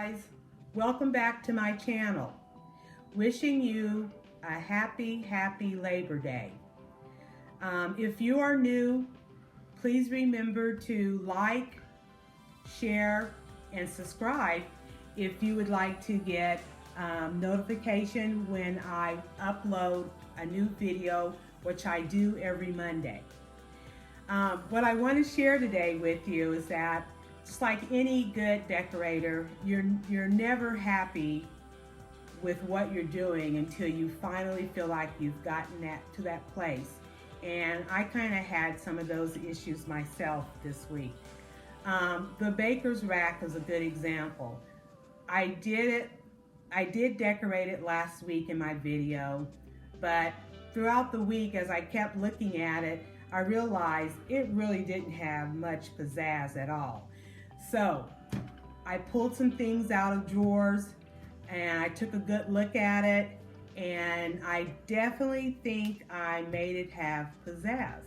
guys, welcome back to my channel. Wishing you a happy Labor Day. If you are new, please remember to like, share, and subscribe if you would like to get notification when I upload a new video, which I do every Monday. What I want to share today with you is that just like any good decorator, you're never happy with what you're doing until you finally feel like you've gotten to that place. And I kind of had some of those issues myself this week. The baker's rack is a good example. I did decorate it last week in my video, but throughout the week as I kept looking at it, I realized it really didn't have much pizzazz at all. So I pulled some things out of drawers and I took a good look at it, and I definitely think I made it have pizzazz.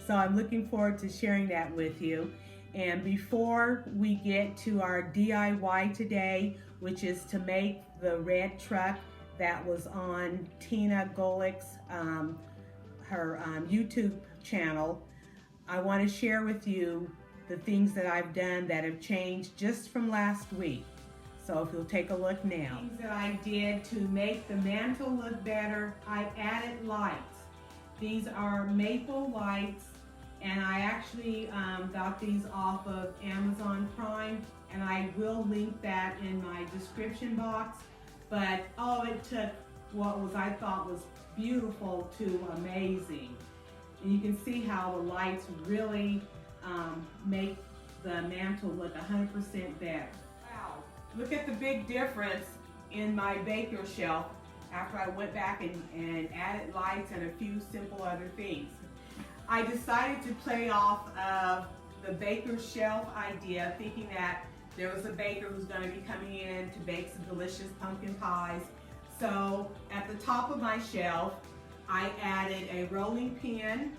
So I'm looking forward to sharing that with you. And before we get to our DIY today, which is to make the red truck that was on Tina Golick's her YouTube channel, I want to share with you the things that I've done that have changed just from last week. So if you'll take a look now. Things that I did to make the mantle look better, I added lights. These are maple lights, and I actually got these off of Amazon Prime, and I will link that in my description box. But oh, it took what I thought was beautiful to amazing. And you can see how the lights really make the mantle look 100% better. Wow, look at the big difference in my baker shelf after I went back and added lights and a few simple other things. I decided to play off of the baker shelf idea, thinking that there was a baker who's going to be coming in to bake some delicious pumpkin pies. So at the top of my shelf, I added a rolling pin,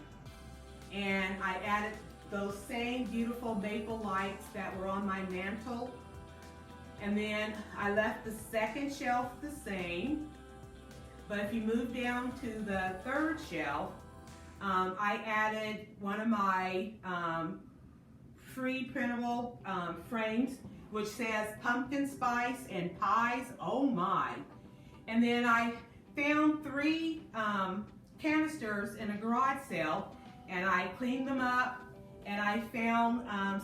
and I added those same beautiful maple lights that were on my mantle. And then I left the second shelf the same. But if you move down to the third shelf, I added one of my free printable frames, which says pumpkin spice and pies. Oh my. And then I found 3 canisters in a garage sale, and I cleaned them up, and I found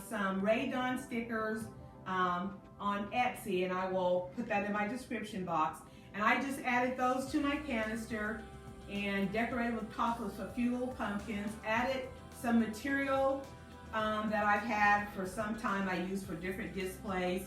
some Rae Dunn stickers on Etsy, and I will put that in my description box. And I just added those to my canister and decorated with a few little pumpkins, added some material that I've had for some time I use for different displays.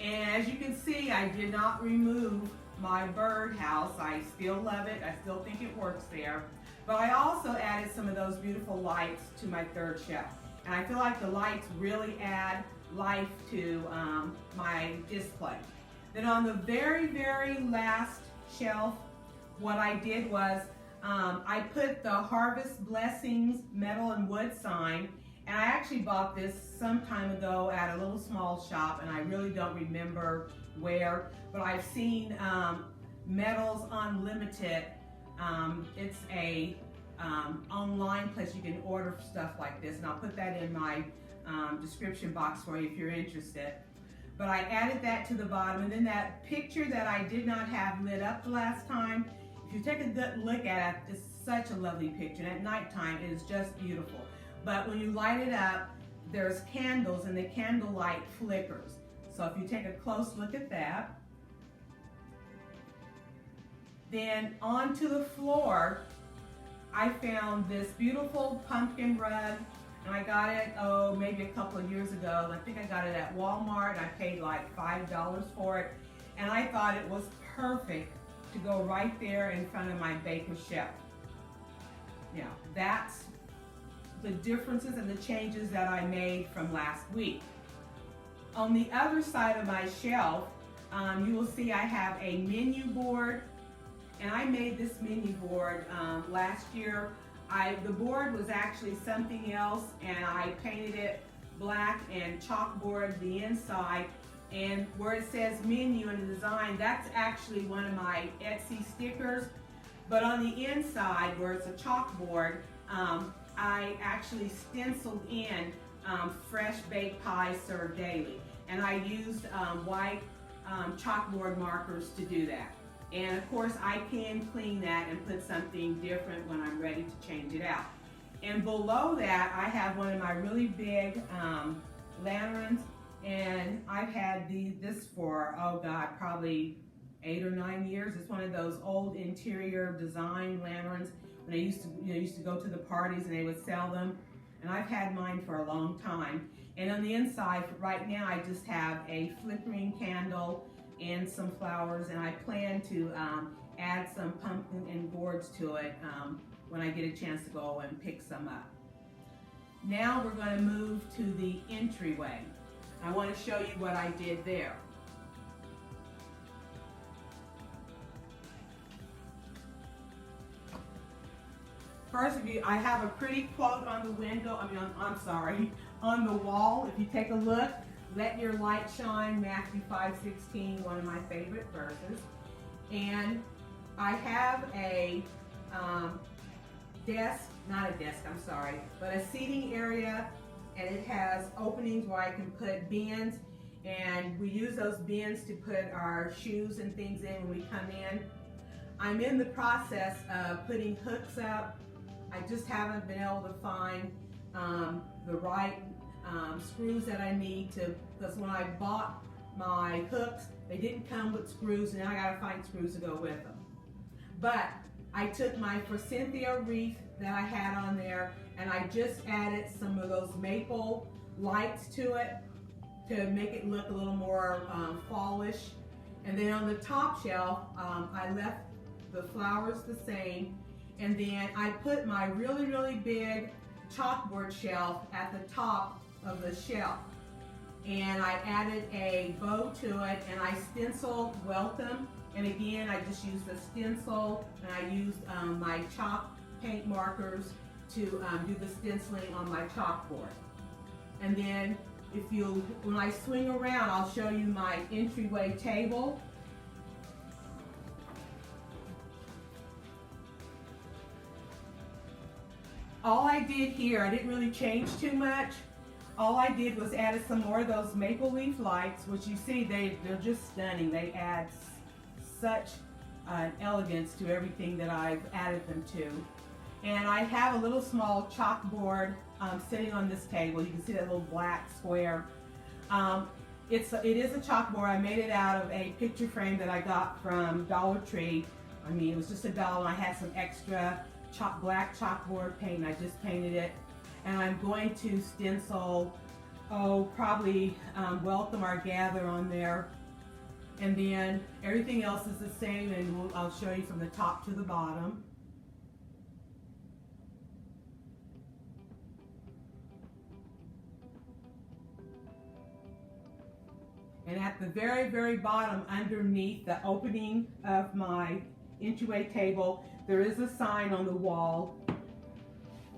And as you can see, I did not remove my birdhouse. I still love it. I still think it works there. But I also added some of those beautiful lights to my third shelf. And I feel like the lights really add life to my display. Then on the very last shelf, what I did was I put the Harvest Blessings metal and wood sign, and I actually bought this some time ago at a little small shop, and I really don't remember where, but I've seen Metals Unlimited. It's a online place you can order stuff like this, and I'll put that in my description box for you if you're interested. But I added that to the bottom, and then that picture that I did not have lit up the last time, if you take a good look at it, it's such a lovely picture, and at nighttime it is just beautiful. But when you light it up, there's candles, and the candle light flickers. So if you take a close look at that, then onto the floor, I found this beautiful pumpkin rug, and I got it, oh, maybe a couple of years ago. I think I got it at Walmart. I paid like $5 for it, and I thought it was perfect to go right there in front of my baker's shelf. Now, that's the differences and the changes that I made from last week. On the other side of my shelf, you will see I have a menu board, and I made this menu board last year. The board was actually something else, and I painted it black and chalkboard the inside, And where it says menu in the design, that's actually one of my Etsy stickers. But on the inside, where it's a chalkboard, I actually stenciled in fresh baked pies served daily. And I used white chalkboard markers to do that. And of course, I can clean that and put something different when I'm ready to change it out. And below that, I have one of my really big lanterns. And I've had this for, oh God, probably 8 or 9 years. It's one of those old interior design lanterns when I used to go to the parties and they would sell them. And I've had mine for a long time. And on the inside, right now, I just have a flickering candle and some flowers, and I plan to add some pumpkin and gourds to it when I get a chance to go and pick some up. Now we're going to move to the entryway. I want to show you what I did there. First of all, I have a pretty quote on the window, on the wall. If you take a look, let your light shine, Matthew 5:16, one of my favorite verses. And I have a but a seating area, and it has openings where I can put bins, and we use those bins to put our shoes and things in when we come in. I'm in the process of putting hooks up. I just haven't been able to find the right screws that I need to, because when I bought my hooks, they didn't come with screws, and now I gotta find screws to go with them. But I took my forsythia wreath that I had on there, and I just added some of those maple lights to it to make it look a little more fallish. And then on the top shelf, I left the flowers the same, and then I put my really, really big chalkboard shelf at the top of the shelf. And I added a bow to it, and I stenciled welcome. And again, I just used a stencil, and I used my chalk paint markers to do the stenciling on my chalkboard. And then when I swing around, I'll show you my entryway table. All I did here, I didn't really change too much. All I did was added some more of those maple leaf lights, which you see, they're just stunning. They add such elegance to everything that I've added them to. And I have a little small chalkboard sitting on this table. You can see that little black square. It is a chalkboard. I made it out of a picture frame that I got from Dollar Tree. I mean, it was just $1. I had some extra black chalkboard paint, and I just painted it. And I'm going to stencil, probably welcome or gather on there. And then everything else is the same, and I'll show you from the top to the bottom. And at the very, very bottom, underneath the opening of my entryway table, there is a sign on the wall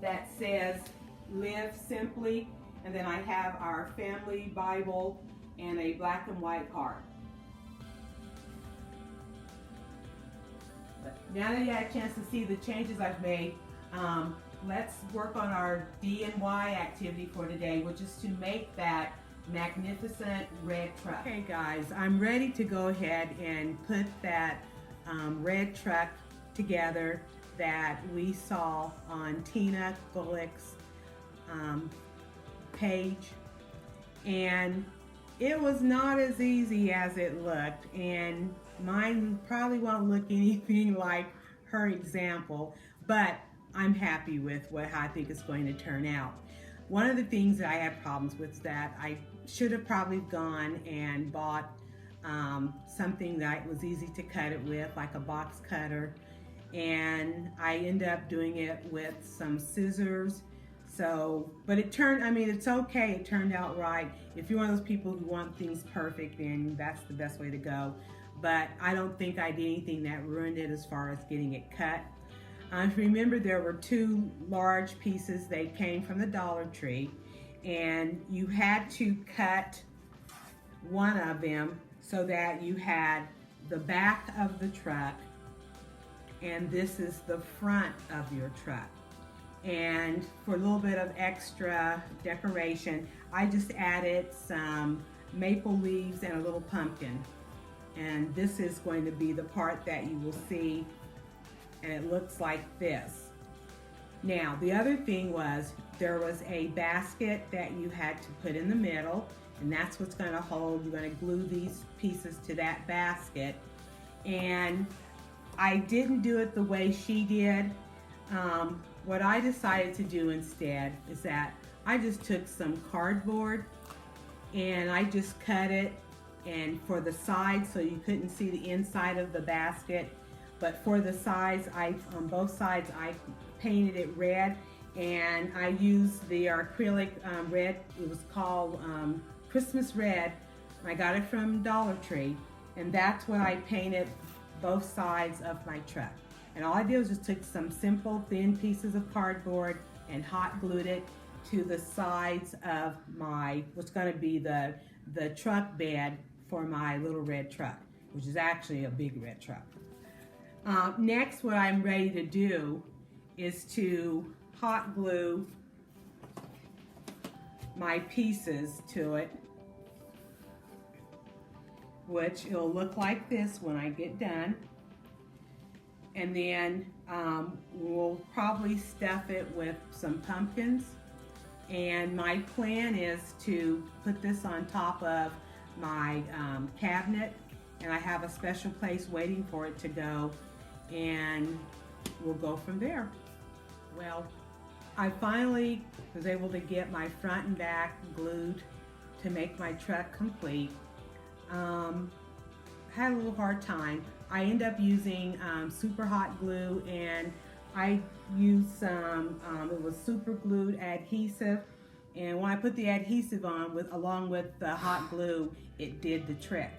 that says, "Live Simply," and then I have our family Bible and a black and white heart. But now that you had a chance to see the changes I've made, let's work on our DIY activity for today, which is to make that magnificent red truck. Okay guys, I'm ready to go ahead and put that red truck together that we saw on Tina Gullick's page, and it was not as easy as it looked, and mine probably won't look anything like her example, but I'm happy with how I think it's going to turn out. One of the things that I had problems with is that I should have probably gone and bought something that was easy to cut it with, like a box cutter, and I ended up doing it with some scissors. So, but it turned, I mean, it's okay, it turned out right. If you're one of those people who want things perfect, then that's the best way to go. But I don't think I did anything that ruined it as far as getting it cut. Remember, there were 2 large pieces. They came from the Dollar Tree, and you had to cut one of them so that you had the back of the truck and this is the front of your truck. And for a little bit of extra decoration, I just added some maple leaves and a little pumpkin. And this is going to be the part that you will see, and it looks like this. Now, the other thing was there was a basket that you had to put in the middle, and that's what's going to hold. You're going to glue these pieces to that basket. And I didn't do it the way she did. What I decided to do instead is that I just took some cardboard and I just cut it, and for the sides so you couldn't see the inside of the basket, but for the sides, on both sides I painted it red, and I used the acrylic red. It was called Christmas Red. I got it from Dollar Tree, and that's what I painted both sides of my truck. And all I did was just took some simple thin pieces of cardboard and hot glued it to the sides of my, what's going to be the truck bed for my little red truck, which is actually a big red truck. Next, what I'm ready to do is to hot glue my pieces to it, which it'll look like this when I get done. And then we'll probably stuff it with some pumpkins. And my plan is to put this on top of my cabinet, and I have a special place waiting for it to go, and we'll go from there. Well, I finally was able to get my front and back glued to make my truck complete. Had a little hard time. I end up using super hot glue, and I used some, it was super glued adhesive, and when I put the adhesive on along with the hot glue, it did the trick.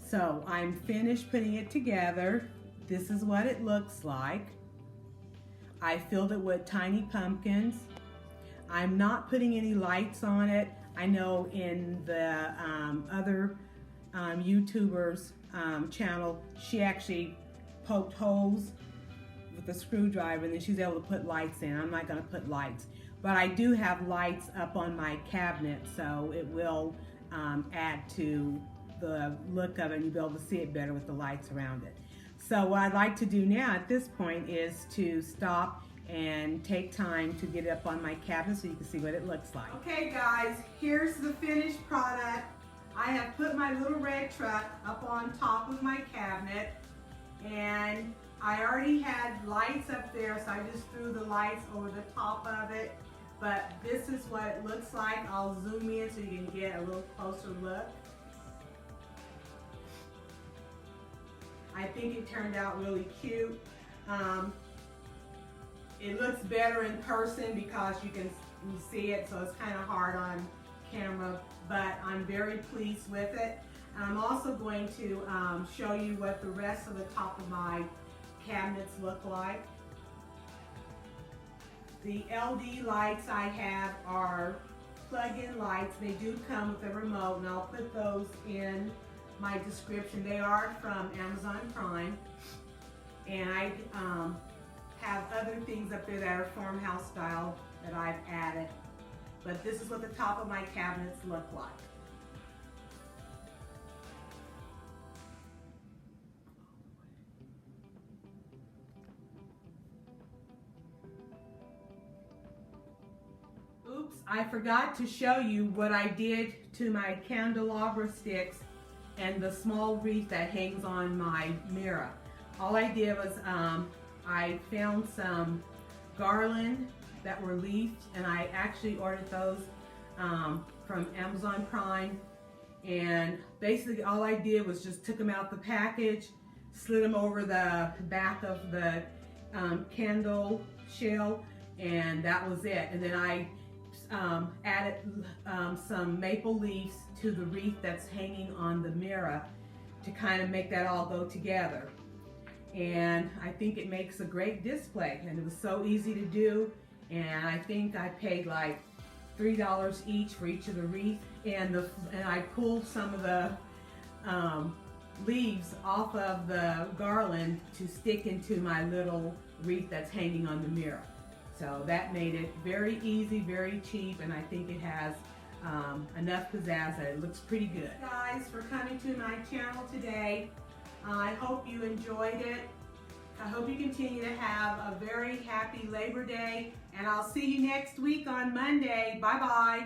So I'm finished putting it together. This is what it looks like. I filled it with tiny pumpkins. I'm not putting any lights on it. I know in the other YouTuber's channel, she actually poked holes with a screwdriver and then she's able to put lights in. I'm not going to put lights, but I do have lights up on my cabinet, so it will add to the look of it, and you'll be able to see it better with the lights around it. So what I'd like to do now at this point is to stop and take time to get it up on my cabinet so you can see what it looks like. Okay guys, here's the finished product. I have put my little red truck up on top of my cabinet, and I already had lights up there, so I just threw the lights over the top of it. But this is what it looks like. I'll zoom in so you can get a little closer look. I think it turned out really cute. It looks better in person because you can see it, so it's kind of hard on camera, but I'm very pleased with it. And I'm also going to show you what the rest of the top of my cabinets look like. The LED lights I have are plug-in lights. They do come with a remote, and I'll put those in my description. They are from Amazon Prime, and I have other things up there that are farmhouse style that I've added, but this is what the top of my cabinets look like. Oops, I forgot to show you what I did to my candelabra sticks and the small wreath that hangs on my mirror. All I did was I found some garland that were leafed, and I actually ordered those from Amazon Prime, and basically all I did was just took them out the package, slid them over the back of the candle shell, and that was it. And then I added some maple leaves to the wreath that's hanging on the mirror to kind of make that all go together. And I think it makes a great display, and it was so easy to do, and I think I paid like $3 each for each of the wreath, and I pulled some of the leaves off of the garland to stick into my little wreath that's hanging on the mirror. So that made it very easy, very cheap, and I think it has enough pizzazz that it looks pretty good. Guys, for coming to my channel today. I hope you enjoyed it. I hope you continue to have a very happy Labor Day, and I'll see you next week on Monday. Bye-bye.